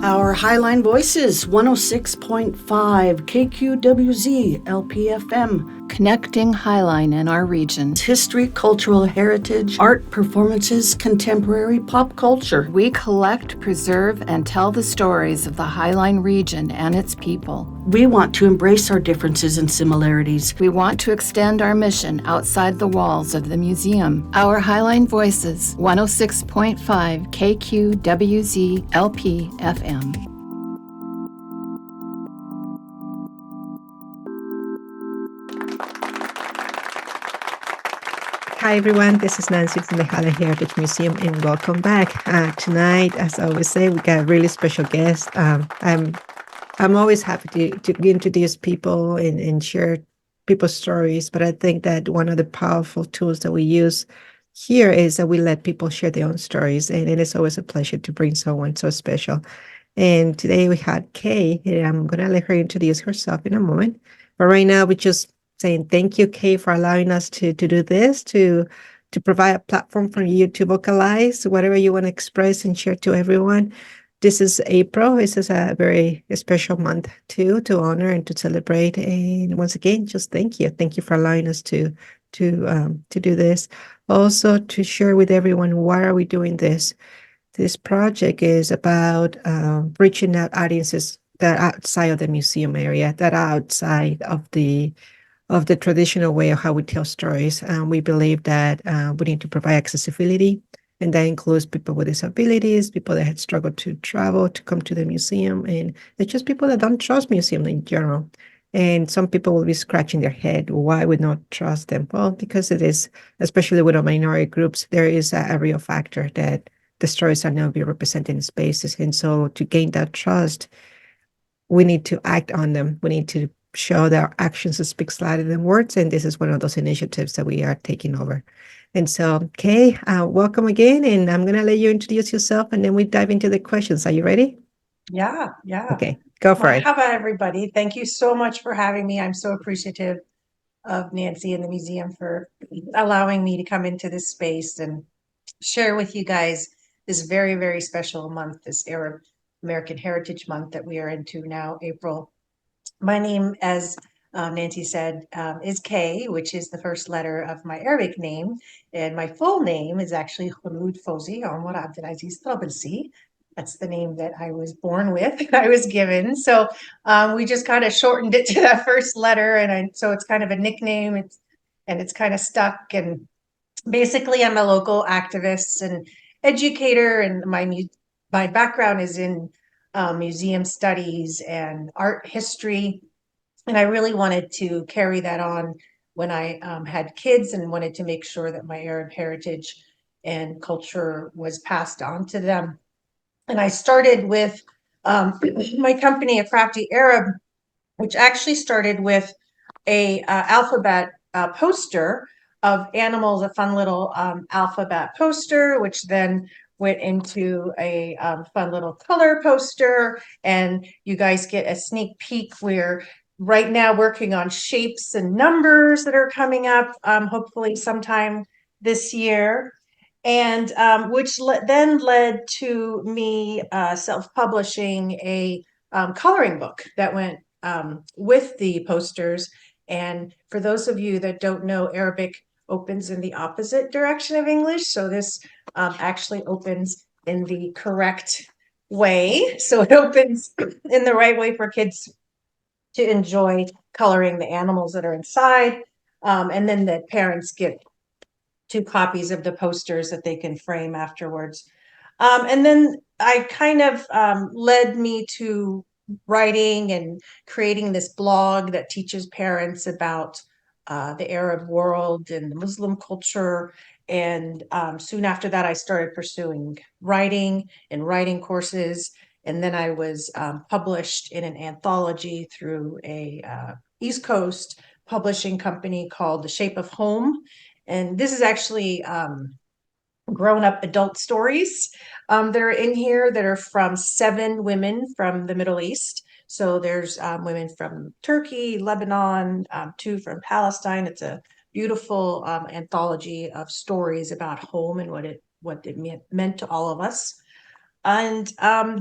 Our Highline Voices, 106.5 KQWZ LPFM. Connecting Highline and our region. History, cultural heritage, art, performances, contemporary pop culture. We collect, preserve, and tell the stories of the Highline region and its people. We want to embrace our differences and similarities. We want to extend our mission outside the walls of the museum. Our Highline Voices, 106.5 KQWZ LPFM. Hi everyone, this is Nancy from the Highline Heritage Museum and welcome back. Tonight, as I always say, we got a really special guest. I'm always happy to introduce people and share people's stories, but I think that one of the powerful tools that we use here is that we let people share their own stories, and it is always a pleasure to bring someone so special. And today we had Kay, and I'm going to let her introduce herself in a moment. But right now, we're just saying thank you, Kay, for allowing us to do this, to provide a platform for you to vocalize whatever you want to express and share to everyone. This is April. This is a very special month too, to honor and to celebrate. And once again, just thank you. Thank you for allowing us to do this. Also, to share with everyone, why are we doing this? This project is about reaching out audiences that are outside of the museum area, that are outside of the traditional way of how we tell stories. We believe that we need to provide accessibility, and that includes people with disabilities, people that had struggled to travel, to come to the museum, and it's just people that don't trust museums in general. And some people will be scratching their head, why would not trust them? Well, because it is, especially with our minority groups, there is a real factor that the stories are not being represented in spaces. And so to gain that trust, we need to act on them. We need to show that our actions speak louder than words. And this is one of those initiatives that we are taking over. And so, Kay, welcome again. And I'm going to let you introduce yourself and then we dive into the questions. Are you ready? Yeah. Okay, go for it. How about everybody? Thank you so much for having me. I'm so appreciative of Nancy and the museum for allowing me to come into this space and share with you guys this very, very special month, this Arab American Heritage Month that we are into now, April. My name, as Nancy said, is Kay, which is the first letter of my Arabic name. And my full name is actually Koloud Fawzi, Omar Aziz Tarapolsi. That's the name that I was born with, I was given. So we just kind of shortened it to that first letter. And so it's kind of a nickname, and it's kind of stuck. And basically, I'm a local activist and educator, and my background is in museum studies and art history. And I really wanted to carry that on when I had kids and wanted to make sure that my Arab heritage and culture was passed on to them. And I started with my company, A Crafty Arab, which actually started with a alphabet poster of animals, a fun little alphabet poster, which then went into a fun little color poster. And you guys get a sneak peek. We're right now working on shapes and numbers that are coming up, hopefully sometime this year. And which then led to me self-publishing a coloring book that went with the posters. And for those of you that don't know, Arabic opens in the opposite direction of English. So this actually opens in the correct way. So it opens in the right way for kids to enjoy coloring the animals that are inside. And then the parents get 2 copies of the posters that they can frame afterwards. And then I kind of led me to writing and creating this blog that teaches parents about the Arab world and the Muslim culture. And soon after that, I started pursuing writing and writing courses. And then I was published in an anthology through a East Coast publishing company called The Shape of Home. And this is actually grown-up adult stories that are in here that are from 7 women from the Middle East. So there's women from Turkey, Lebanon, 2 from Palestine. It's a beautiful anthology of stories about home and what it meant to all of us. And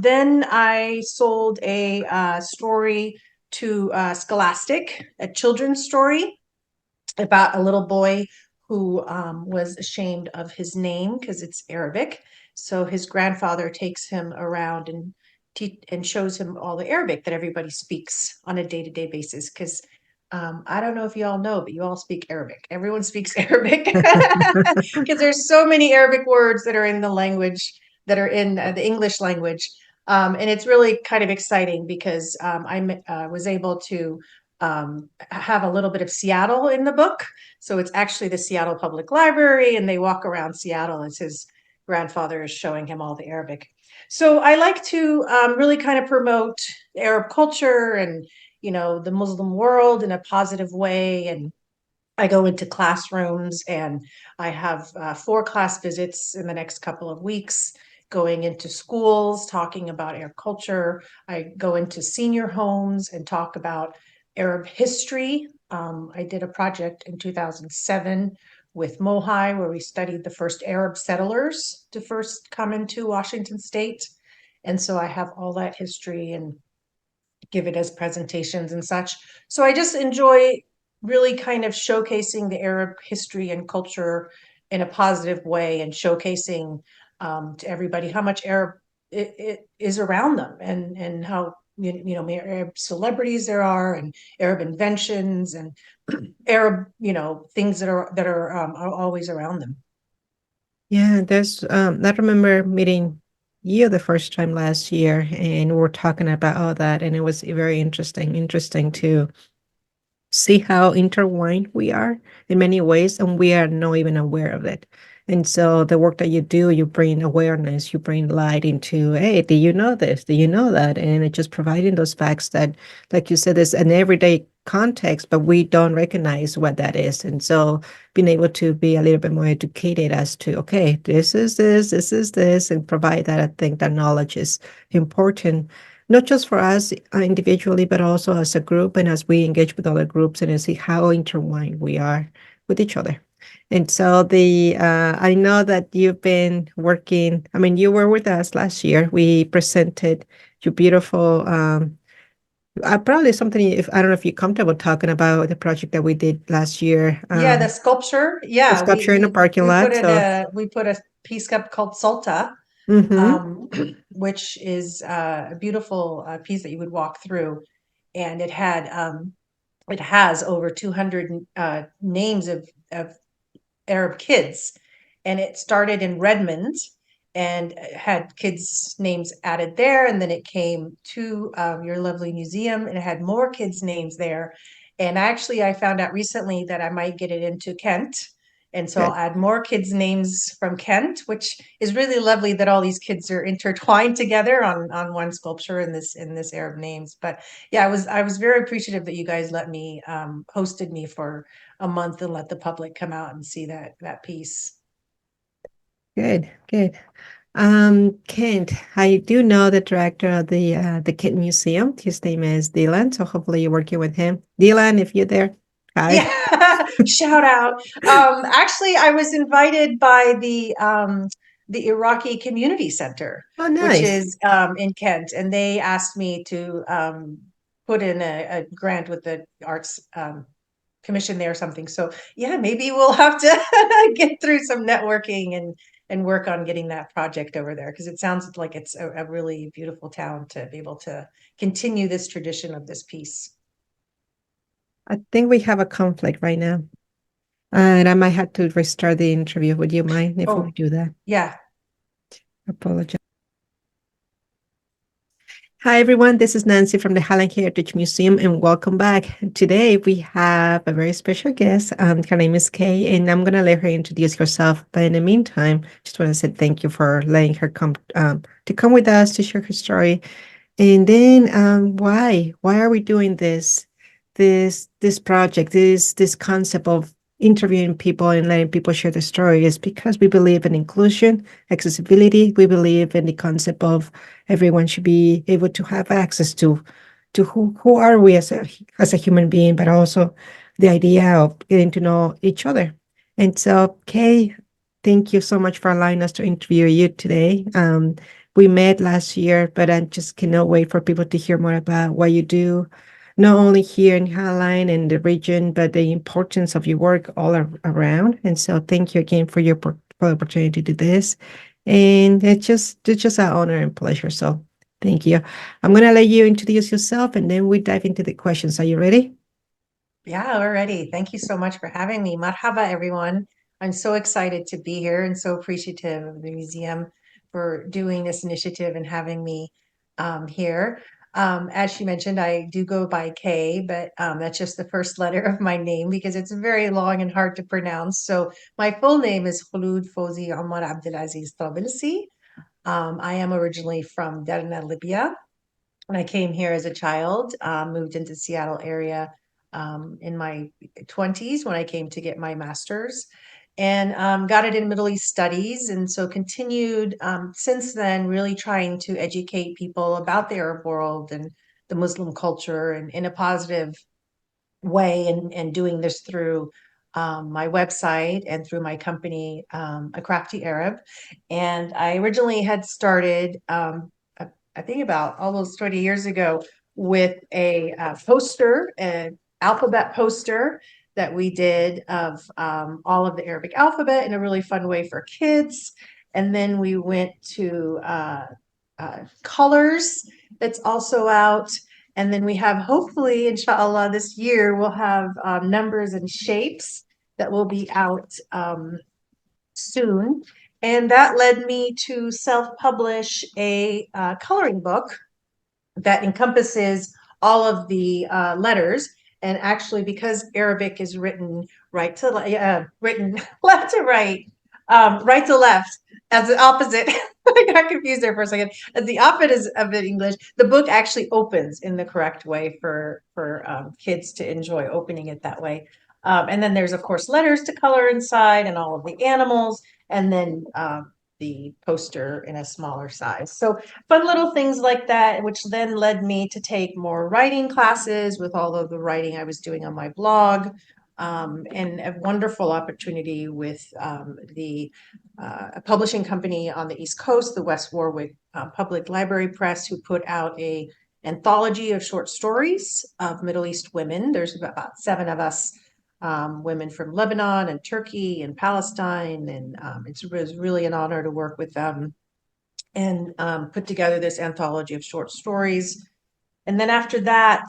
then I sold a story to Scholastic, a children's story about a little boy who was ashamed of his name because it's Arabic. So his grandfather takes him around and shows him all the Arabic that everybody speaks on a day-to-day basis. Because I don't know if you all know, but you all speak Arabic. Everyone speaks Arabic because there's so many Arabic words that are in the language that are in the English language. And it's really kind of exciting because I was able to have a little bit of Seattle in the book. So it's actually the Seattle Public Library, and they walk around Seattle as his grandfather is showing him all the Arabic. So I like to really kind of promote Arab culture and, you know, the Muslim world in a positive way. And I go into classrooms, and I have 4 class visits in the next couple of weeks, going into schools, talking about Arab culture. I go into senior homes and talk about Arab history. I did a project in 2007 with Mohi where we studied the first Arab settlers to first come into Washington State. And so I have all that history and give it as presentations and such. So I just enjoy really kind of showcasing the Arab history and culture in a positive way, and showcasing to everybody how much Arab it is around them, and how many Arab celebrities there are, and Arab inventions, and Arab things that are always around them. Yeah, I remember meeting you the first time last year, and we were talking about all that, and it was very interesting to see how intertwined we are in many ways, and we are not even aware of it. And so the work that you do, you bring awareness, you bring light into, hey, do you know this? Do you know that? And it's just providing those facts that, like you said, is an everyday context, but we don't recognize what that is. And so being able to be a little bit more educated as to, okay, this is this, and provide that, I think that knowledge is important, not just for us individually, but also as a group, and as we engage with other groups and see how intertwined we are with each other. And so I know that you've been working, I mean, you were with us last year. We presented your beautiful, probably something, if I don't know if you're comfortable talking about the project that we did last year. Yeah, the sculpture. The Yeah, sculpture in the parking lot. we put a piece up called Salta, which is a beautiful piece that you would walk through, and it has over 200 names of Arab kids, and it started in Redmond and had kids' names added there, and then it came to your lovely museum, and it had more kids' names there. And actually, I found out recently that I might get it into Kent. And so I'll add more kids' names from Kent, which is really lovely that all these kids are intertwined together on one sculpture in this Arab names. But yeah, I was very appreciative that you guys let me hosted me for a month and let the public come out and see that piece. Good. Kent, I do know the director of the Kent Museum. His name is Dylan, so hopefully you're working with him. Dylan, if you're there, hi. Yeah, shout out. Actually, I was invited by the Iraqi Community Center, Oh, nice. which is in Kent, and they asked me to put in a grant with the Arts Commission there or something. So yeah, maybe we'll have to get through some networking and work on getting that project over there, because it sounds like it's a really beautiful town to be able to continue this tradition of this piece. I think we have a conflict right now, and I might have to restart the interview. Would you mind if we do that? Yeah. Apologize. Hi, everyone. This is Nancy from the Highline Heritage Museum, and welcome back. Today, we have a very special guest. Her name is Kay, and I'm going to let her introduce herself. But in the meantime, just want to say thank you for letting her come with us to share her story. And then, why are we doing this project, this concept of interviewing people and letting people share their story? Is because we believe in inclusion, accessibility. We believe in the concept of everyone should be able to have access to who are we as a human being, but also the idea of getting to know each other. And so, Kay, thank you so much for allowing us to interview you today. We met last year, but I just cannot wait for people to hear more about what you do, not only here in Highline and the region, but the importance of your work all around. And so thank you again for your for the opportunity to do this. And it's just an honor and pleasure. So thank you. I'm going to let you introduce yourself and then we dive into the questions. Are you ready? Yeah, we're ready. Thank you so much for having me. Marhaba, everyone. I'm so excited to be here and so appreciative of the museum for doing this initiative and having me here. As she mentioned, I do go by K, but that's just the first letter of my name because it's very long and hard to pronounce. So my full name is Koloud Fawzi Omar Aziz Tarapolsi. I am originally from Derna, Libya. When I came here as a child, moved into Seattle area in my 20s when I came to get my master's and got it in Middle East studies. And so continued since then, really trying to educate people about the Arab world and the Muslim culture and in a positive way and doing this through my website and through my company, A Crafty Arab. And I originally had started, I think about almost 20 years ago, with a poster, an alphabet poster that we did of all of the Arabic alphabet in a really fun way for kids. And then we went to colors that's also out. And then we have, hopefully, inshallah, this year, we'll have numbers and shapes that will be out soon. And that led me to self-publish a coloring book that encompasses all of the letters. And actually, because Arabic is written written left to right, right to left, as the opposite. I got confused there for a second. As the opposite of English, the book actually opens in the correct way for kids to enjoy opening it that way. And then there's, of course, letters to color inside and all of the animals, and then the poster in a smaller size. So fun little things like that, which then led me to take more writing classes with all of the writing I was doing on my blog. And a wonderful opportunity with a publishing company on the East Coast, the West Warwick Public Library Press, who put out a anthology of short stories of Middle East women. There's about 7 of us, women from Lebanon and Turkey and Palestine. And it was really an honor to work with them and put together this anthology of short stories. And then after that,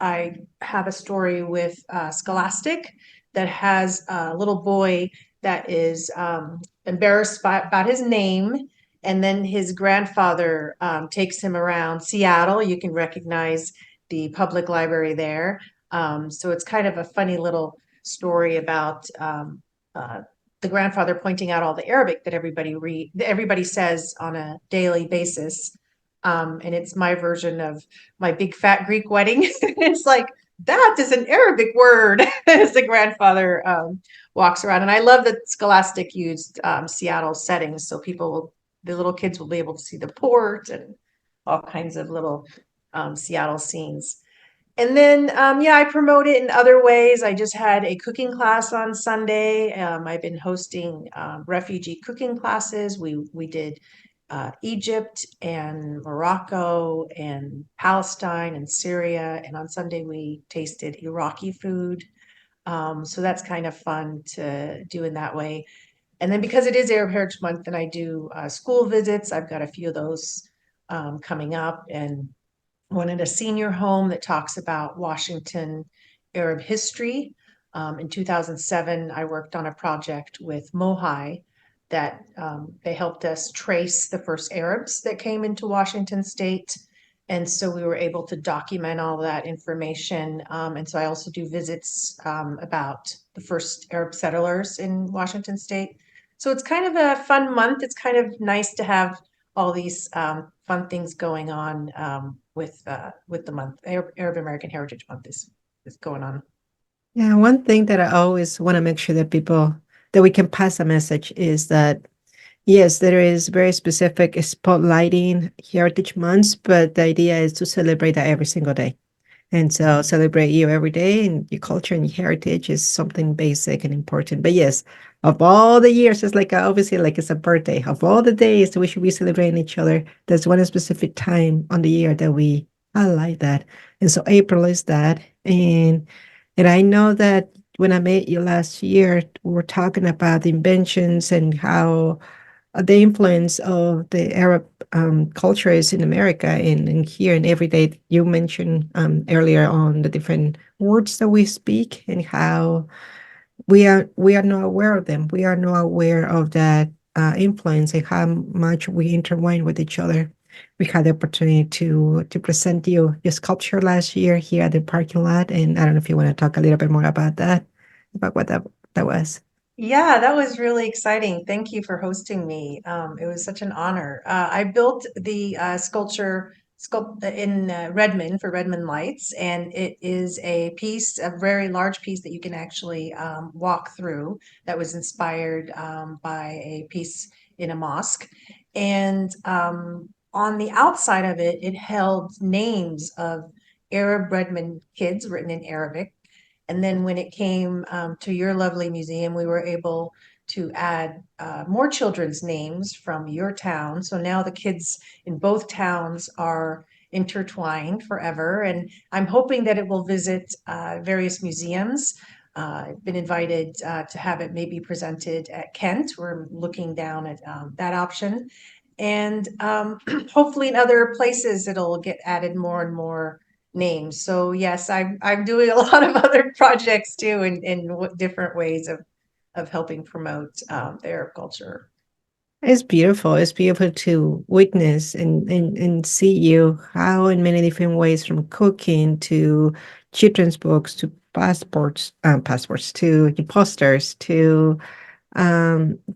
I have a story with Scholastic that has a little boy that is embarrassed about his name. And then his grandfather takes him around Seattle. You can recognize the public library there. So it's kind of a funny little story about the grandfather pointing out all the Arabic that everybody says on a daily basis. And it's my version of my big fat Greek wedding. It's like, that is an Arabic word as the grandfather walks around. And I love that Scholastic used Seattle settings. So the little kids will be able to see the port and all kinds of little Seattle scenes. And then, I promote it in other ways. I just had a cooking class on Sunday. I've been hosting refugee cooking classes. We did Egypt and Morocco and Palestine and Syria. And on Sunday, we tasted Iraqi food. So that's kind of fun to do in that way. And then because it is Arab Heritage Month, and I do school visits, I've got a few of those coming up, and one at a senior home that talks about Washington Arab history. In 2007, I worked on a project with Mohi that they helped us trace the first Arabs that came into Washington state. And so we were able to document all that information. And so I also do visits about the first Arab settlers in Washington state. So it's kind of a fun month. It's kind of nice to have all these fun things going on with the month. Arab American Heritage Month is going on. Yeah, one thing that I always want to make sure that we can pass a message is that, yes, there is very specific spotlighting Heritage Months, but the idea is to celebrate that every single day. And so celebrate you every day, and your culture and your heritage is something basic and important. But yes, of all the years, it's like obviously like it's a birthday. Of all the days that we should be celebrating each other, there's one specific time on the year that we highlight that. And so April is that. And I know that when I met you last year, we were talking about the inventions and how the influence of the Arab cultures in America and here and every day. You mentioned earlier on the different words that we speak and how we are not aware of them. We are not aware of that influence and how much we intertwine with each other. We had the opportunity to present you your sculpture last year here at the parking lot, and I don't know if you want to talk a little bit more about that, about what that was. Yeah, that was really exciting. Thank you for hosting me. It was such an honor. I built the sculpt in Redmond for Redmond Lights, and it is a very large piece that you can actually walk through. That was inspired by a piece in a mosque, and on the outside of it, it held names of Arab Redmond kids written in Arabic. And then when it came to your lovely museum, we were able to add more children's names from your town. So now the kids in both towns are intertwined forever. And I'm hoping that it will visit various museums. I've been invited to have it maybe presented at Kent. We're looking down at that option. And hopefully in other places it'll get added more and more names. So yes, I'm doing a lot of other projects too in different ways of helping promote their culture. It's beautiful. It's beautiful to witness and see you how in many different ways, from cooking to children's books to passports to your posters to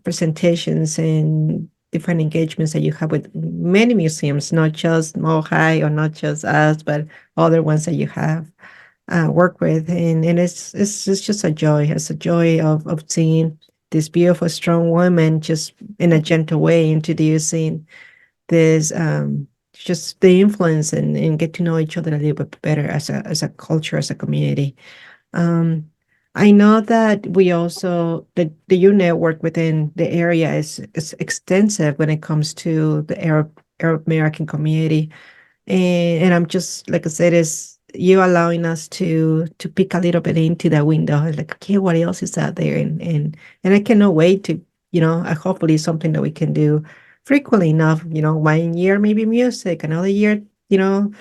presentations and different engagements that you have with many museums, not just Mohai or not just us, but other ones that you have work with, and it's just a joy. It's a joy of seeing this beautiful, strong woman just in a gentle way introducing this just the influence and get to know each other a little bit better as a culture, as a community. Um, I know that we also the U network within the area is extensive when it comes to the Arab American community, and I'm just like I said, is you allowing us to pick a little bit into that window. Like, okay, what else is out there? And I cannot wait to, hopefully something that we can do frequently enough. 1 year maybe music, another year, you know,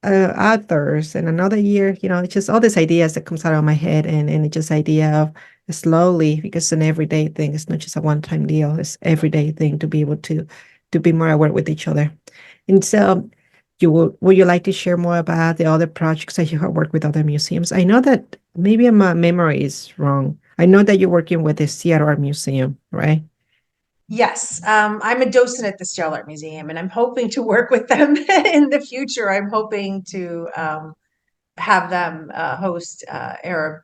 authors, and another year, it's just all these ideas that comes out of my head, and it's just idea of slowly, because it's an everyday thing. It's not just a one-time deal. It's everyday thing to be able to be more aware with each other. And so, would you like to share more about the other projects that you have worked with other museums? I know that maybe my memory is wrong. I know that you're working with the CRR Museum, right? Yes, I'm a docent at the Still Art Museum, and I'm hoping to work with them in the future. I'm hoping to have them host Arab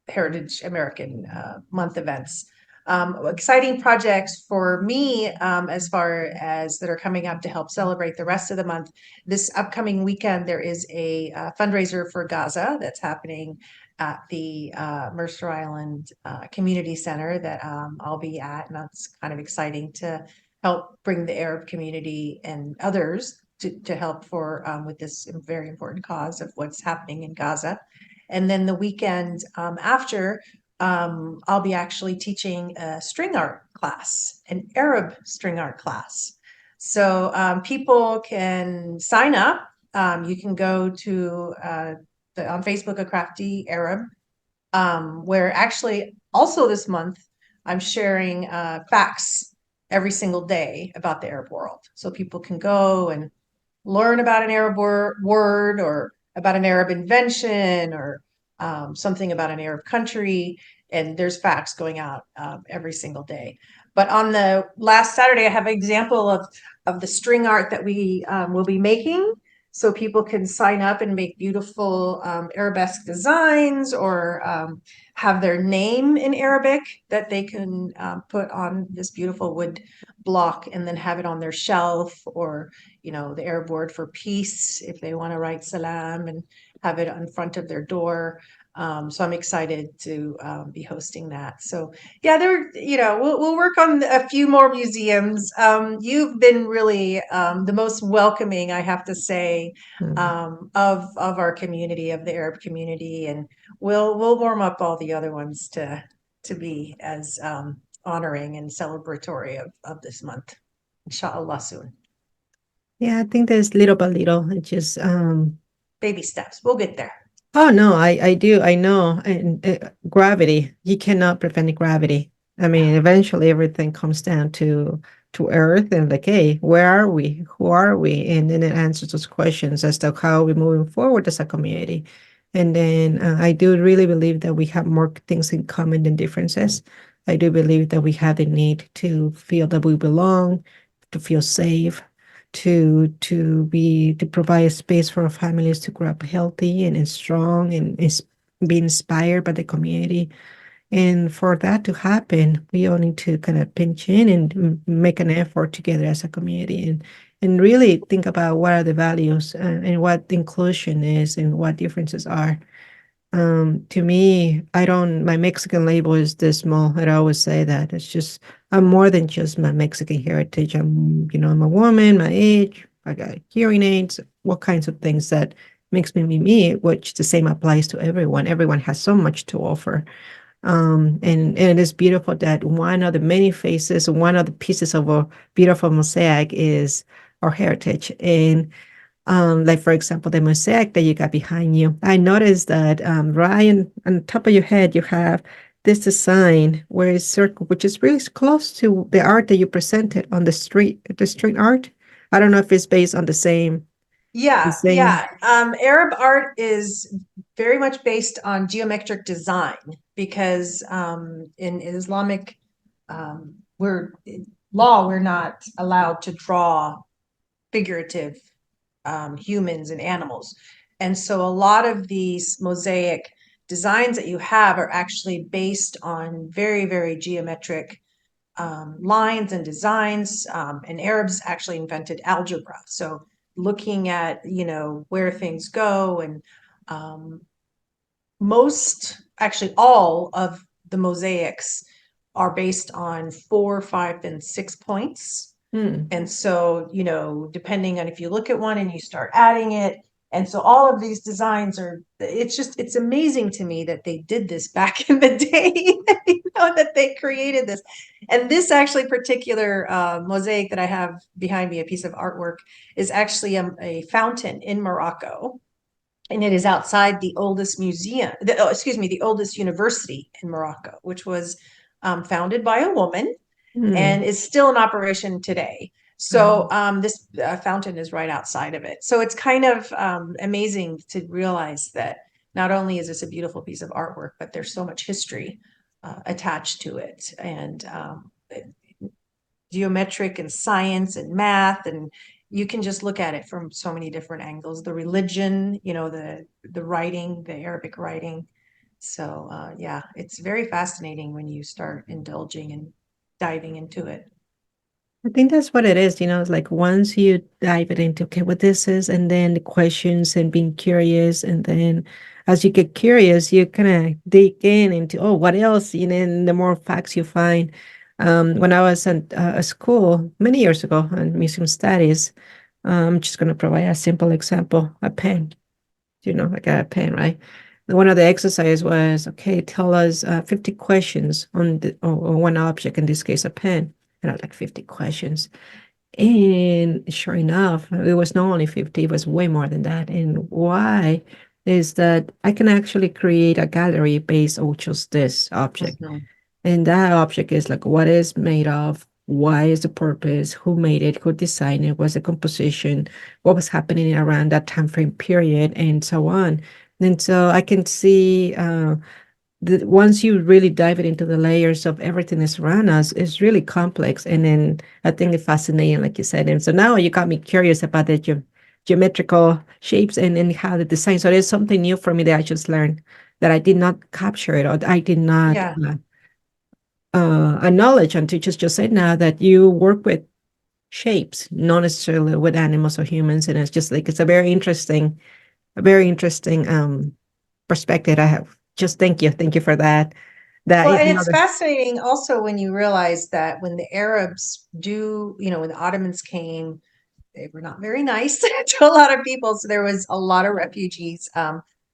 Heritage American Month events. Exciting projects for me as far as that are coming up to help celebrate the rest of the month. This upcoming weekend, there is a fundraiser for Gaza that's happening at the Mercer Island Community Center that I'll be at, and that's kind of exciting to help bring the Arab community and others to help for with this very important cause of what's happening in Gaza. And then the weekend after, I'll be actually teaching a string art class, an Arab string art class. So people can sign up. You can go to on Facebook, A Crafty Arab, where actually also this month I'm sharing facts every single day about the Arab world. So people can go and learn about an Arab word or about an Arab invention or something about an Arab country. And there's facts going out every single day. But on the last Saturday, I have an example of the string art that we will be making. So people can sign up and make beautiful Arabesque designs or have their name in Arabic that they can put on this beautiful wood block and then have it on their shelf, or the Arab word for peace if they want to write salam and have it in front of their door. So I'm excited to be hosting that. So yeah, we'll work on a few more museums. You've been really the most welcoming, I have to say, of our community, of the Arab community, and we'll warm up all the other ones to be as honoring and celebratory of this month, inshallah soon. Yeah, I think there's little by little. It just Baby steps. We'll get there. Oh no, I do. I know. And gravity, you cannot prevent gravity. I mean, eventually everything comes down to Earth and like, hey, where are we? Who are we? And then it answers those questions as to how we're moving forward as a community. And then I do really believe that we have more things in common than differences. I do believe that we have the need to feel that we belong, to feel safe, to provide a space for our families to grow up healthy and strong and be inspired by the community. And for that to happen, we all need to kind of pinch in and make an effort together as a community and really think about what are the values and what inclusion is and what differences are. To me, my Mexican label is this small. I always say that it's just, I'm more than just my Mexican heritage. I'm a woman, my age, I got hearing aids, what kinds of things that makes me, which the same applies to everyone. Everyone has so much to offer. And it is beautiful that one of the many faces, one of the pieces of a beautiful mosaic is our heritage. And like for example, the mosaic that you got behind you, I noticed that right on top of your head, you have this design where it's circle, which is really close to the art that you presented on the street art. I don't know if it's based on the same. Yeah. Arab art is very much based on geometric design because in Islamic we're not allowed to draw figurative humans and animals. And so a lot of these mosaic designs that you have are actually based on very, very geometric lines and designs. And Arabs actually invented algebra. So looking at, where things go and actually all of the mosaics are based on 4, 5, and 6 points. And so, depending on if you look at one and you start adding it. And so all of these designs it's amazing to me that they did this back in the day, that they created this. And this actually particular mosaic that I have behind me, a piece of artwork, is actually a fountain in Morocco. And it is outside the oldest the oldest university in Morocco, which was founded by a woman. And is still in operation today. So this fountain is right outside of it. So it's kind of amazing to realize that not only is this a beautiful piece of artwork, but there's so much history attached to it, and geometric and science and math, and you can just look at it from so many different angles. The religion, the writing, the Arabic writing. So yeah, it's very fascinating when you start indulging and diving into it. I think that's what it is. It's like once you dive it into, okay, what this is, and then the questions and being curious. And then as you get curious, you kind of dig in into, oh, what else? And the more facts you find. When I was at a school many years ago in museum studies, I'm just going to provide a simple example, a pen. I got a pen, right? One of the exercises was, okay, tell us 50 questions on one object, in this case, a pen. And I was like, 50 questions. And sure enough, it was not only 50, it was way more than that. And why is that I can actually create a gallery based on just this object. And that object is like, what is made of? Why is the purpose? Who made it? Who designed it? What's the composition? What was happening around that time frame period? And so on. And so I can see that once you really dive it into the layers of everything that's around us, it's really complex. And then I think it's fascinating, like you said. And so now you got me curious about the geometrical shapes and how the design. So there's something new for me that I just learned that I did not capture it, or I did not acknowledge until just said now that you work with shapes, not necessarily with animals or humans. And it's just like, it's a very interesting a very interesting perspective. I have just thank you for that. That Well, is and it's another. fascinating also when you realize that when the Arabs do, when the Ottomans came, they were not very nice to a lot of people. So there was a lot of refugees.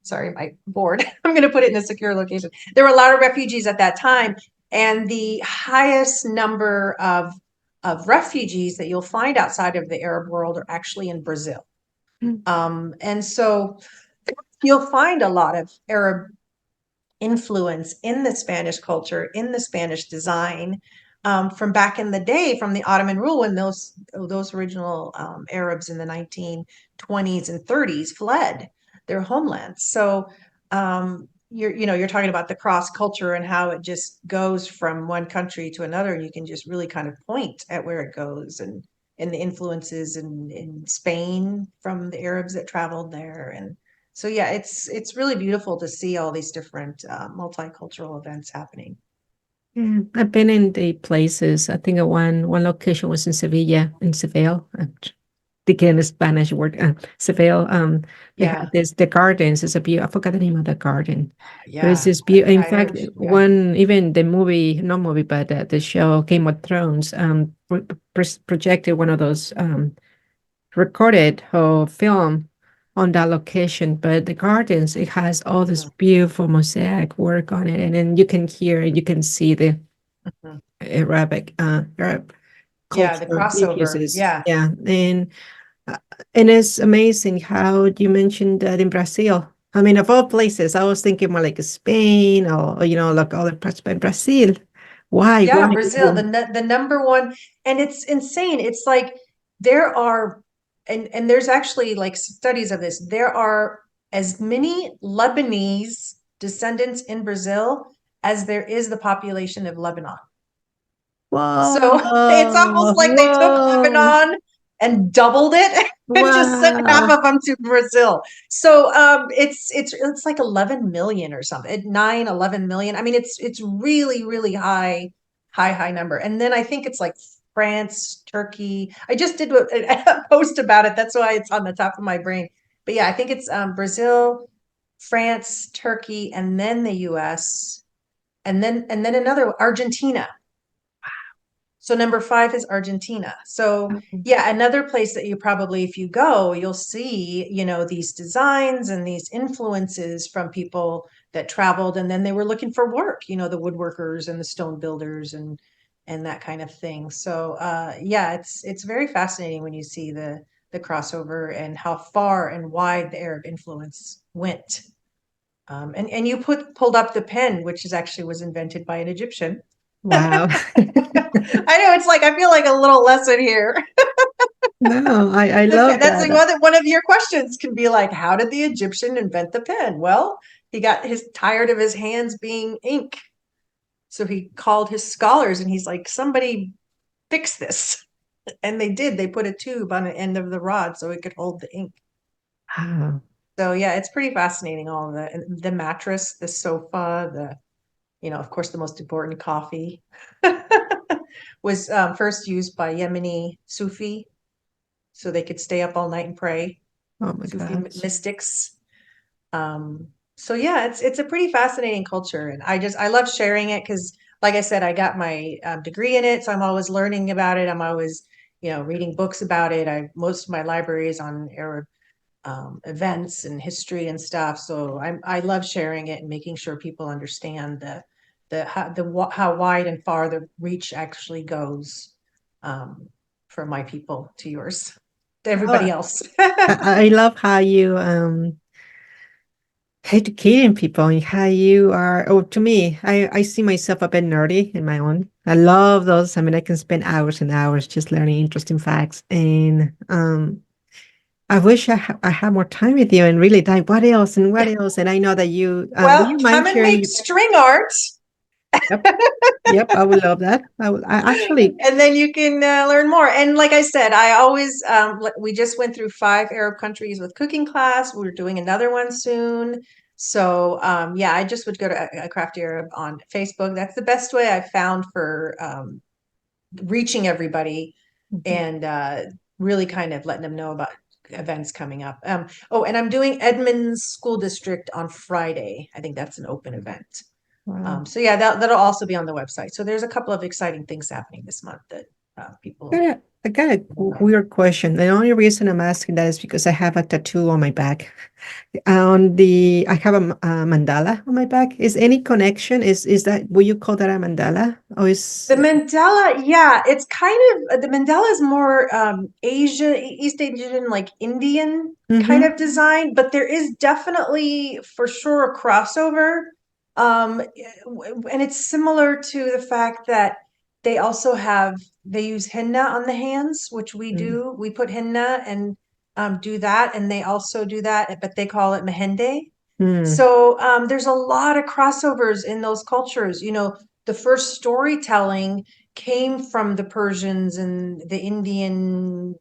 Sorry, my board. I'm going to put it in a secure location. There were a lot of refugees at that time, and the highest number of refugees that you'll find outside of the Arab world are actually in Brazil. And so you'll find a lot of Arab influence in the Spanish culture, in the Spanish design, from back in the day, from the Ottoman rule, when those original Arabs in the 1920s and 30s fled their homelands. So you're talking about the cross culture and how it just goes from one country to another, and you can just really kind of point at where it goes and the influences in Spain from the Arabs that traveled there. And so yeah, it's really beautiful to see all these different multicultural events happening. Yeah, I've been in the places. I think one location was in Sevilla, in Seville. I'm thinking the Spanish word, Seville. They Yeah, have the gardens. It's a beautiful. I forgot the name of the garden, but it's yeah. this beautiful. In I know fact, what yeah. one even the movie, not movie, but the show Game of Thrones, projected one of those recorded or film on that location. But the gardens, it has all this Mhm, beautiful mosaic work on it, and then you can hear, you can see the mhm. Arab Yeah, the culture crossover. influences. Yeah. Yeah, uh, and it's amazing how you mentioned that in Brazil. I mean, of all places, I was thinking more like Spain or like other parts, but Brazil. Why? Yeah, Why? Brazil, the number one, and it's insane. It's like there are, and there's actually like studies of this. There are as many Lebanese descendants in Brazil as there is the population of Lebanon. So it's almost Whoa! like they took Whoa! Lebanon and doubled it and just sent half Wow! of them to Brazil. So it's like 11 million or something. 11 million. I mean, it's really, really high number. And then I think it's like France, Turkey. I just did a post about it. That's why it's on the top of my brain. But yeah, I think it's Brazil, France, Turkey, and then the US, and then another Argentina. So number five is Argentina. So yeah, another place that you probably, if you go, you'll see, these designs and these influences from people that traveled and then they were looking for work, the woodworkers and the stone builders and that kind of thing. So yeah, it's very fascinating when you see the crossover and how far and wide the Arab influence went. And you pulled up the pen, which is actually was invented by an Egyptian. Wow! I know it's like I feel like a little lesson here. No, I love That's like that. one of your questions can be like, how did the Egyptian invent the pen? Well, he got tired of his hands being ink. So he called his scholars and he's like, somebody fix this. And they did. They put a tube on the end of the rod so it could hold the ink. Wow! So yeah, it's pretty fascinating. All of the mattress, the sofa, of course, the most important coffee was first used by Yemeni Sufi so they could stay up all night and pray. Oh my Sufi gosh! mystics. So yeah, it's a pretty fascinating culture, and I love sharing it because, like I said, I got my degree in it, so I'm always learning about it. I'm always reading books about it. Most of my library is on Arab events and history and stuff. So I love sharing it and making sure people understand how wide and far the reach actually goes, from my people to yours, to Oh, everybody else. I love how you educating people and how you are. Oh, to me, I see myself a bit nerdy in my own. I love those. I mean, I can spend hours and hours just learning interesting facts. And I wish I had more time with you and really dive. What else and what else? And I know that you. Would Well, you come mind and make sharing? string art, Yep, yep. I would love that. I actually. and then you can learn more. And like I said, I always we just went through 5 Arab countries with cooking class. We're doing another one soon. So yeah, I just would go to a Crafty Arab on Facebook. That's the best way I've found for reaching everybody and really kind of letting them know about events coming up. Oh, and I'm doing Edmonds School District on Friday. I think that's an open event. Wow. So yeah, that'll also be on the website. So there's a couple of exciting things happening this month that people. I got a weird question. The only reason I'm asking that is because I have a tattoo on my back. I have a mandala on my back. Is any connection? Is that, would you call that a mandala? Or is The mandala, yeah, it's kind of the mandala is more East Asian, like Indian kind Mhm. of design, but there is definitely for sure a crossover. And it's similar to the fact that they use henna on the hands, which we Mm. do. We put henna and do that, and they also do that, but they call it mehende. Mm. So there's a lot of crossovers in those cultures. The first storytelling came from the Persians and the Indian,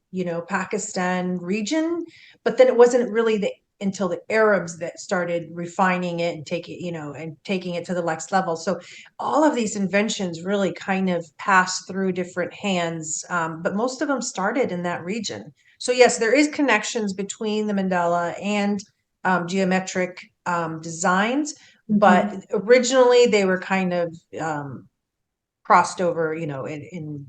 Pakistan region, but then it wasn't really until the Arabs that started refining it and taking it to the next level. So all of these inventions really kind of passed through different hands, but most of them started in that region. So yes, there is connections between the mandala and geometric designs, but Mhm. originally they were kind of crossed over, in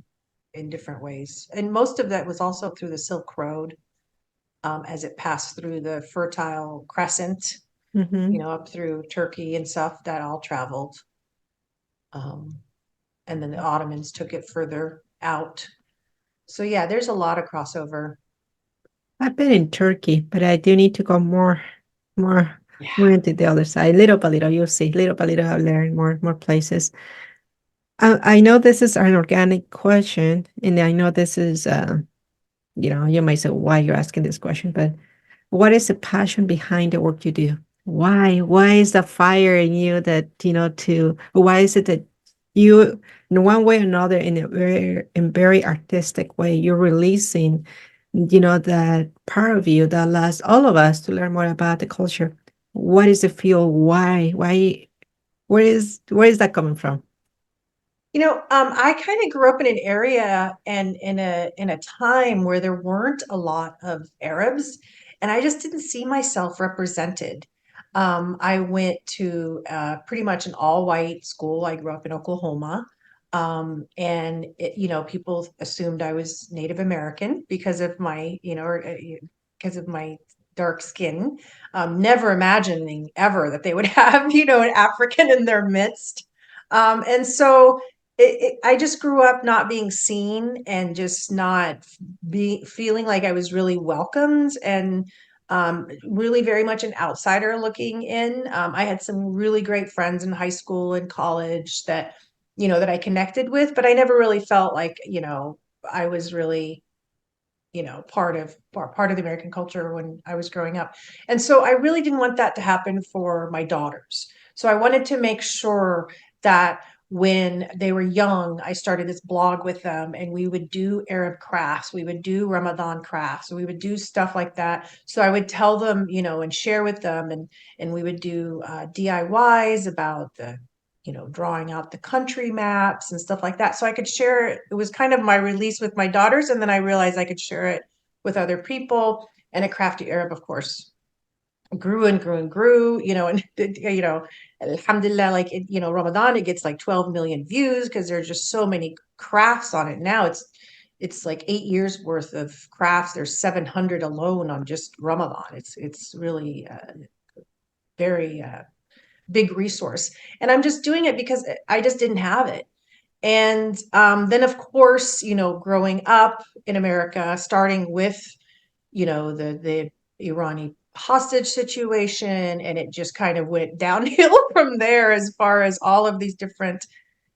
different ways. And most of that was also through the Silk Road, as it passed through the Fertile Crescent, Mhm. up through Turkey and stuff. That all traveled. And then the Ottomans took it further out. So yeah, there's a lot of crossover. I've been in Turkey, but I do need to go more, more Yeah. into the other side. Little by little, you'll see. Little by little, I'll learn more places. I know this is an organic question, and I know this is, you might say, why you're asking this question, but what is the passion behind the work you do? Why is the fire in you that, why is it that you, in one way or another, in very artistic way, you're releasing, that part of you that allows all of us to learn more about the culture? What is the feel? Why, where is that coming from? I kind of grew up in an area and in a time where there weren't a lot of Arabs, and I just didn't see myself represented. I went to pretty much an all-white school. I grew up in Oklahoma, and people assumed I was Native American because of my dark skin. Never imagining ever that they would have an African in their midst. And so I just grew up not being seen and just not feeling like I was really welcomed and really very much an outsider looking in. I had some really great friends in high school and college that I connected with, but I never really felt like, I was really, part of the American culture when I was growing up. And so I really didn't want that to happen for my daughters. So I wanted to make sure that when they were young, I started this blog with them and we would do Arab crafts, we would do Ramadan crafts, we would do stuff like that. So I would tell them, and share with them, and we would do DIYs about the drawing out the country maps and stuff like that. So I could share it. It was kind of my release with my daughters. And then I realized I could share it with other people. And a crafty Arab, of course, grew and grew and grew, and, alhamdulillah, like, Ramadan, it gets like 12 million views because there's just so many crafts on it. Now it's like 8 years worth of crafts. There's 700 alone on just Ramadan. It's really very big resource. And I'm just doing it because I just didn't have it. And then, of course, growing up in America, starting with, the Irani hostage situation, and it just kind of went downhill from there as far as all of these different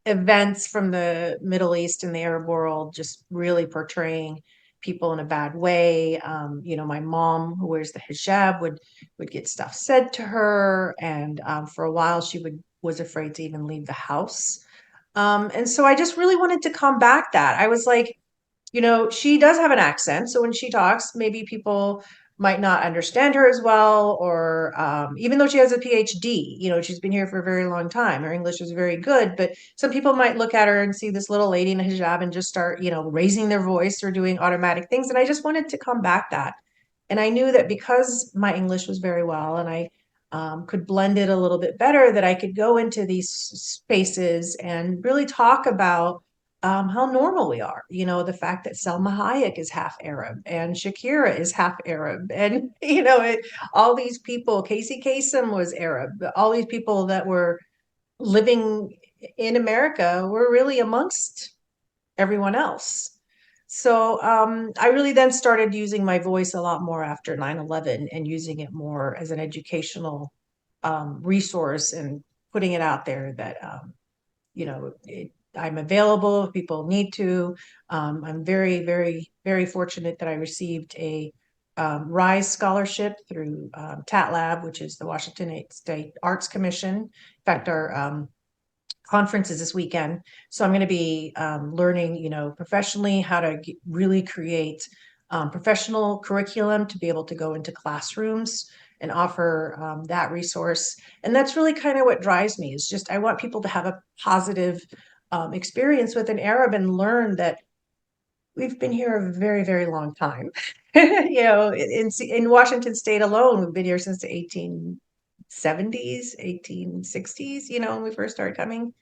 events from the Middle East and the Arab world, just really portraying people in a bad way. My mom, who wears the hijab, would get stuff said to her, and for a while she was afraid to even leave the house. And so I just really wanted to combat that. I was like, she does have an accent, so when she talks, maybe people might not understand her as well, or even though she has a PhD, she's been here for a very long time. Her English is very good, but some people might look at her and see this little lady in a hijab and just start, raising their voice or doing automatic things. And I just wanted to combat that And I knew that because my English was very well and I could blend it a little bit better, that I could go into these spaces and really talk about how normal we are. You know, the fact that Selma Hayek is half Arab and Shakira is half Arab. And, you know, all these people, Casey Kasem was Arab. All these people that were living in America were really amongst everyone else. So I really then started using my voice a lot more after 9/11 and using it more as an educational resource and putting it out there that, you know, I'm available if people need to. I'm very, very, very fortunate that I received a RISE scholarship through TAT Lab, which is the Washington State Arts Commission. In fact, our conference is this weekend. So I'm going to be learning, you know, professionally how to really create professional curriculum to be able to go into classrooms and offer that resource. And that's really kind of what drives me, is just I want people to have a positive experience with an Arab and learn that we've been here a very, very long time. You know, in Washington State alone, we've been here since the 1870s, 1860s, you know, when we first started coming.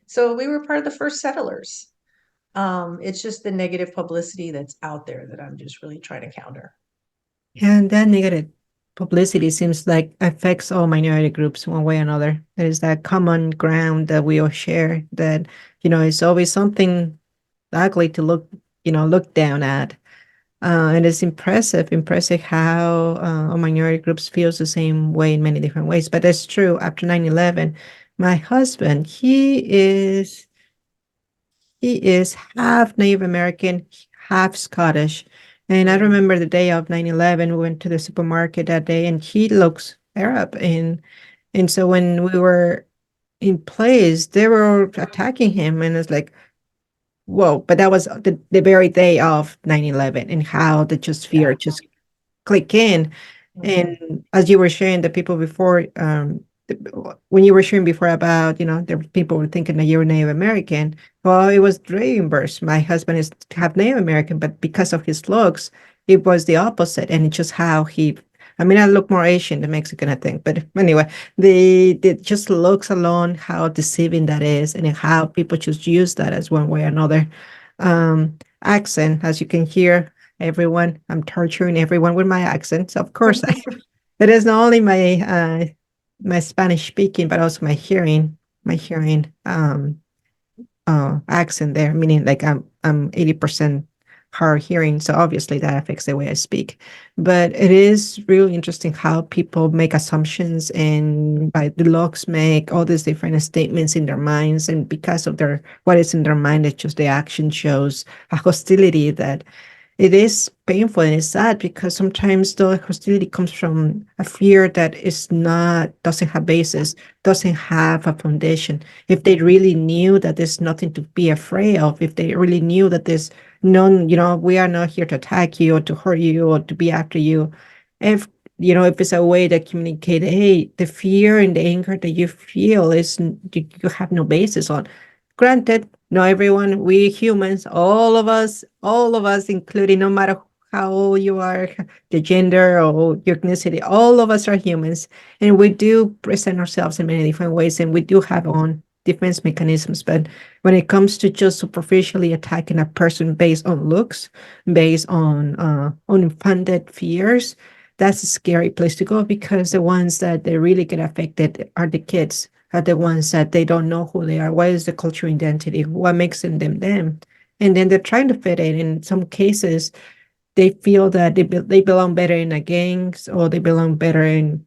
So we were part of the first settlers. It's just the negative publicity that's out there that I'm just really trying to counter. And that negative publicity seems like affects all minority groups one way or another. There is that common ground that we all share that, it's always something ugly to look down at. And it's impressive how minority groups feels the same way in many different ways. But that's true. After 9/11, my husband, he is half Native American, half Scottish. And I remember the day of 9/11, we went to the supermarket that day and he looks Arab. And so when we were in place, they were attacking him. And it's like, whoa, but that was the very day of 9/11 and how the just fear just click in. And as you were sharing the people before, when you were sharing before about, the people were thinking that you were Native American. Well, it was the inverse. My husband is half Native American, but because of his looks, it was the opposite. And it's just how I mean, I look more Asian than Mexican, I think. But anyway, the just looks alone, how deceiving that is, and how people just use that as one way or another. Accent, as you can hear, everyone, I'm torturing everyone with my accent. So of course, it is not only my Spanish speaking, but also my hearing accent there, meaning like I'm 80% hard hearing, so obviously that affects the way I speak. But it is really interesting how people make assumptions and by the looks make all these different statements in their minds, and because of what is in their mind, it's just the action shows a hostility that it is painful and it's sad, because sometimes the hostility comes from a fear that doesn't have basis, doesn't have a foundation. If they really knew that there's nothing to be afraid of, if they really knew that there's none, we are not here to attack you or to hurt you or to be after you. If it's a way to communicate, hey, the fear and the anger that you feel you have no basis on. Granted, not everyone, we humans, all of us, including no matter how old you are, the gender or your ethnicity, all of us are humans. And we do present ourselves in many different ways, and we do have our own defense mechanisms. But when it comes to just superficially attacking a person based on looks, based on unfunded fears, that's a scary place to go, because the ones that they really get affected are the kids, are the ones that they don't know who they are. What is the cultural identity? What makes them them? And then they're trying to fit in. In some cases, they feel that they belong better in a gangs, or they belong better in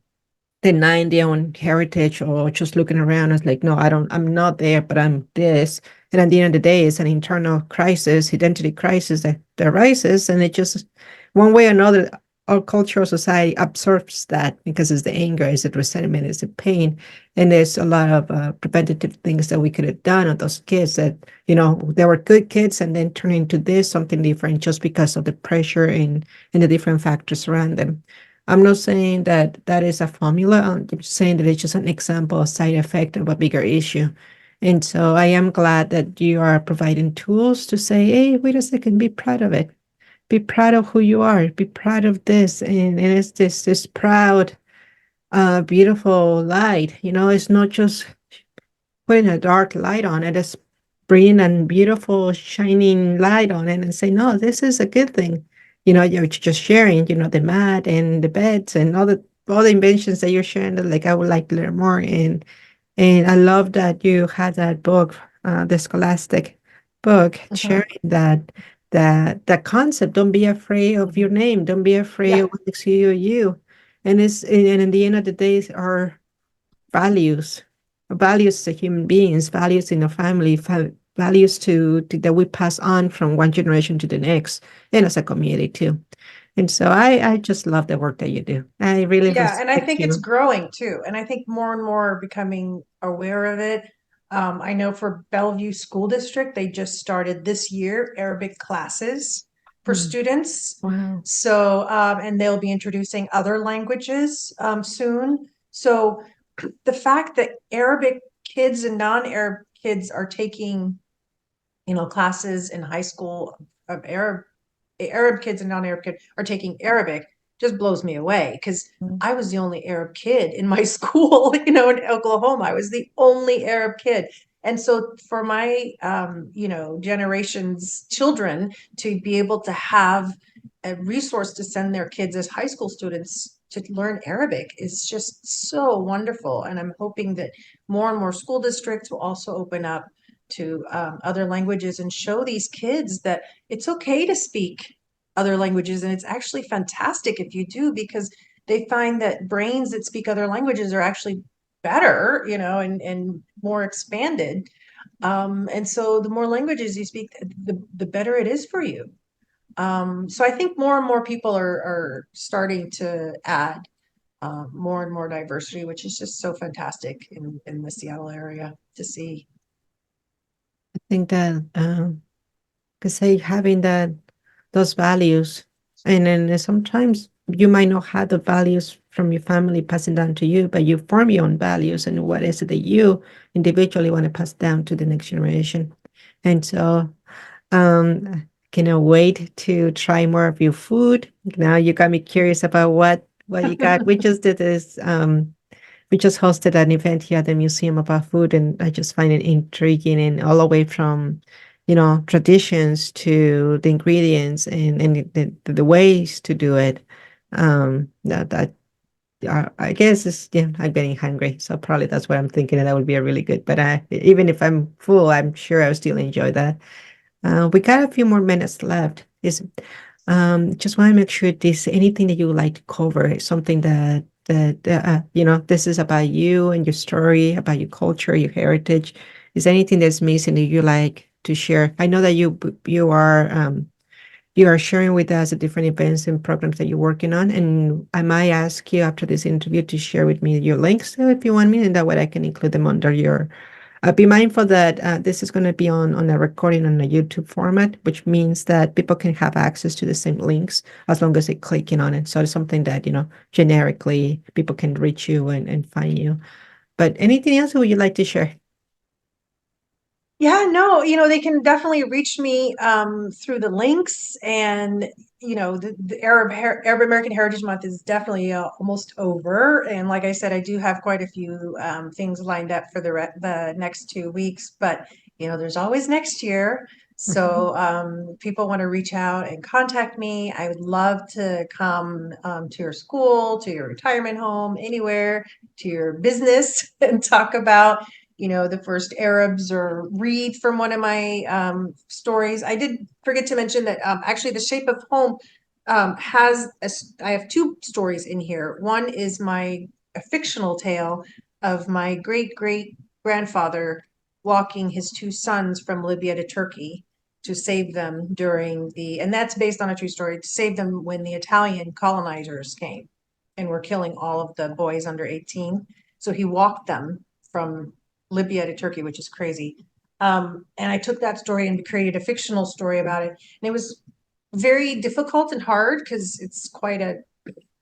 denying their own heritage, or just looking around as like, no, I'm not there, but I'm this. And at the end of the day, it's an internal crisis, identity crisis that arises. And it just, one way or another, our cultural society absorbs that, because it's the anger, it's the resentment, it's the pain. And there's a lot of preventative things that we could have done on those kids that, they were good kids and then turn into this, something different, just because of the pressure and the different factors around them. I'm not saying that is a formula. I'm just saying that it's just an example, a side effect of a bigger issue. And so I am glad that you are providing tools to say, hey, wait a second, be proud of it. be proud of who you are. Be proud of this, and it's this proud, beautiful light. It's not just putting a dark light on it. It's bringing a beautiful, shining light on it and say, no, this is a good thing. You're just sharing, the mat and the beds and all the inventions that you're sharing. That, like, I would like to learn more. And I love that you had that book, the Scholastic book, sharing that concept. Don't be afraid of your name. Don't be afraid Yeah. of what makes you. And in the end of the day, our values, values to human beings, values in a family, values that we pass on from one generation to the next, and as a community too. And so I just love the work that you do. I really Yeah, and I respect think it's you. growing too. And I think more and more are becoming aware of it. I know for Bellevue School District, they just started this year Arabic classes for Mm. students. Wow. So, and they'll be introducing other languages soon. So the fact that Arabic kids and non-Arab kids are taking, classes in high school of Arab kids and non-Arab kids are taking Arabic just blows me away because Mm. I was the only Arab kid in my school, in Oklahoma. I was the only Arab kid. And so for my, generation's children to be able to have a resource to send their kids as high school students to learn Arabic is just so wonderful. And I'm hoping that more and more school districts will also open up to other languages and show these kids that it's okay to speak other languages. And it's actually fantastic if you do, because they find that brains that speak other languages are actually better, and more expanded. And so the more languages you speak, the better it is for you. So I think more and more people are starting to add more and more diversity, which is just so fantastic in the Seattle area to see. I think that, because say having those values, and then sometimes you might not have the values from your family passing down to you, but you form your own values and what is it that you individually want to pass down to the next generation. And so, cannot wait to try more of your food. Now you got me curious about what you got. We just did this. We just hosted an event here at the museum about food, and I just find it intriguing, and all the way from, traditions to the ingredients and the ways to do it. That I guess is, yeah, I'm getting hungry, so probably that's what I'm thinking. That would be a really good. But even if I'm full, I'm sure I'll still enjoy that. We got a few more minutes left. Is Just want to make sure this anything that you would like to cover, something that this is about you and your story, about your culture, your heritage. Is there anything that's missing that you like to share? I know that you are sharing with us the different events and programs that you're working on, and I might ask you after this interview to share with me your links, if you want me, and that way I can include them under your. Be mindful that this is going to be on a recording on a YouTube format, which means that people can have access to the same links as long as they click in on it. So it's something that, generically people can reach you and find you. But anything else would you like to share? Yeah, no, they can definitely reach me through the links, and the Arab American Heritage Month is definitely almost over. And like I said, I do have quite a few things lined up for the next 2 weeks, but there's always next year. So people want to reach out and contact me. I would love to come to your school, to your retirement home, anywhere, to your business and talk about the first Arabs, or read from one of my stories. I did forget to mention that actually The Shape of Home I have two stories in here. One is a fictional tale of my great great grandfather walking his two sons from Libya to Turkey to save them and that's based on a true story, to save them when the Italian colonizers came and were killing all of the boys under 18. So he walked them from Libya to Turkey, which is crazy. And I took that story and created a fictional story about it. And it was very difficult and hard because it's quite a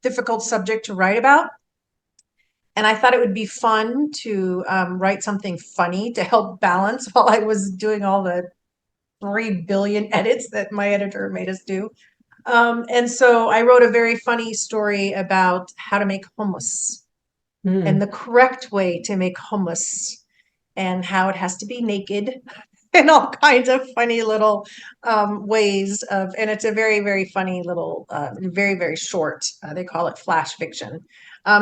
difficult subject to write about. And I thought it would be fun to write something funny to help balance while I was doing all the 3 billion edits that my editor made us do. And so I wrote a very funny story about how to make hummus and the correct way to make hummus and how it has to be naked and all kinds of funny little ways of, and it's a very, very funny little, very, very short, they call it flash fiction.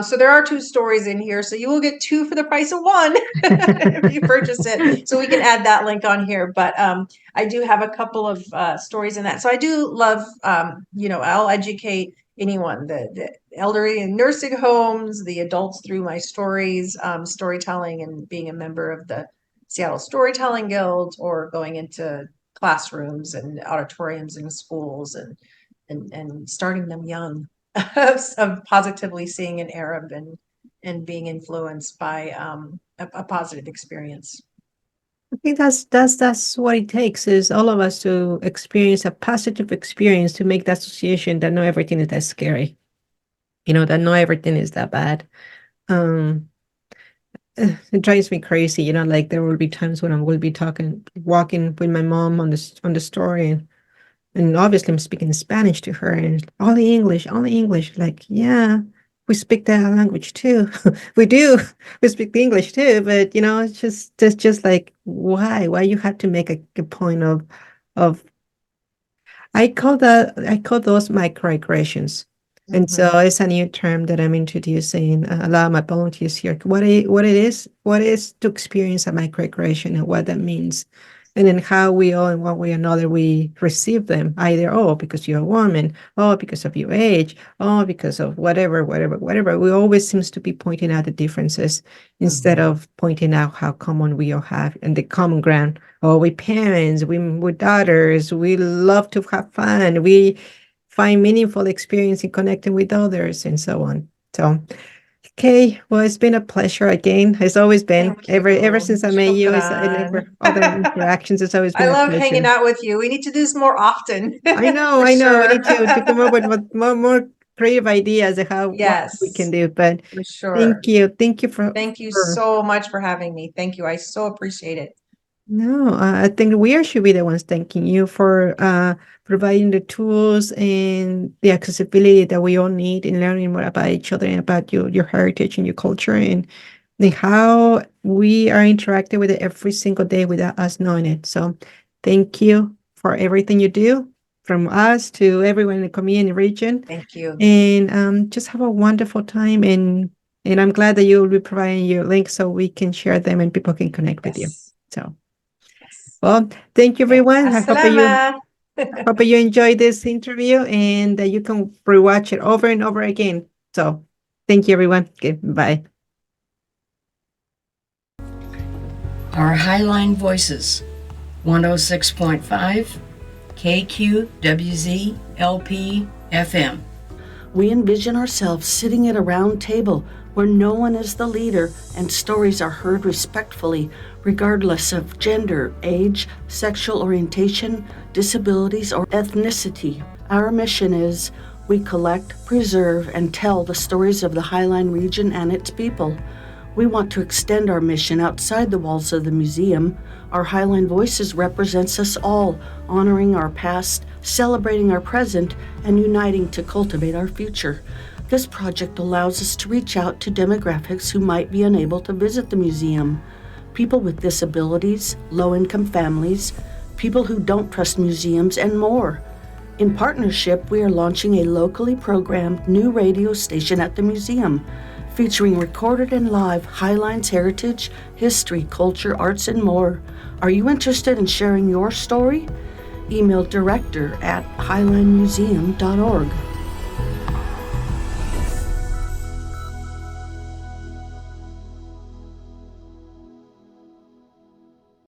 So there are 2 stories in here. So you will get 2 for the price of 1 if you purchase it. So we can add that link on here. But I do have a couple of stories in that. So I do love, I'll educate anyone, the elderly in nursing homes, the adults through my stories, storytelling, and being a member of the Seattle Storytelling Guild, or going into classrooms and auditoriums in schools and starting them young of positively seeing an Arab and being influenced by a positive experience. I think that's what it takes, is all of us to experience a positive experience, to make that association that not everything is that scary, that not everything is that bad. It drives me crazy, like there will be times when I will be walking with my mom on the story, and obviously I'm speaking Spanish to her, and only English. Like, yeah, we speak that language too. We do. We speak the English too, but it's just like, why you have to make a point of I call those microaggressions. And so it's a new term that I'm introducing. A lot of my volunteers here. What is to experience a microaggression and what that means, and then how we all, in one way or another, we receive them. Either because you're a woman, because of your age, because of whatever. We always seems to be pointing out the differences instead of pointing out how common we all have and the common ground. We parents, we daughters, we love to have fun. We find meaningful experience in connecting with others, and so on. So, okay, well, it's been a pleasure again. It's always been ever since I met you. And other interactions, it's always been. I love hanging out with you. We need to do this more often. I know. We need to come up with more creative ideas of what we can do. But for sure. Thank you so much for having me. Thank you. I so appreciate it. No, I think we should be the ones thanking you for providing the tools and the accessibility that we all need in learning more about each other and about your heritage and your culture, and how we are interacting with it every single day without us knowing it. So thank you for everything you do, from us to everyone in the community region. Thank you. And just have a wonderful time. And I'm glad that you will be providing your links so we can share them and people can connect with you. So. Well, thank you, everyone. I hope you enjoyed this interview and that you can rewatch it over and over again. So thank you, everyone. Okay, bye. Our Highline Voices, 106.5 KQWZ LP FM. We envision ourselves sitting at a round table where no one is the leader and stories are heard respectfully, regardless of gender, age, sexual orientation, disabilities, or ethnicity. Our mission is we collect, preserve, and tell the stories of the Highline region and its people. We want to extend our mission outside the walls of the museum. Our Highline Voices represents us all, honoring our past, celebrating our present, and uniting to cultivate our future. This project allows us to reach out to demographics who might be unable to visit the museum. People with disabilities, low-income families, people who don't trust museums, and more. In partnership, we are launching a locally programmed new radio station at the museum, featuring recorded and live Highline's heritage, history, culture, arts, and more. Are you interested in sharing your story? Email director@highlinemuseum.org.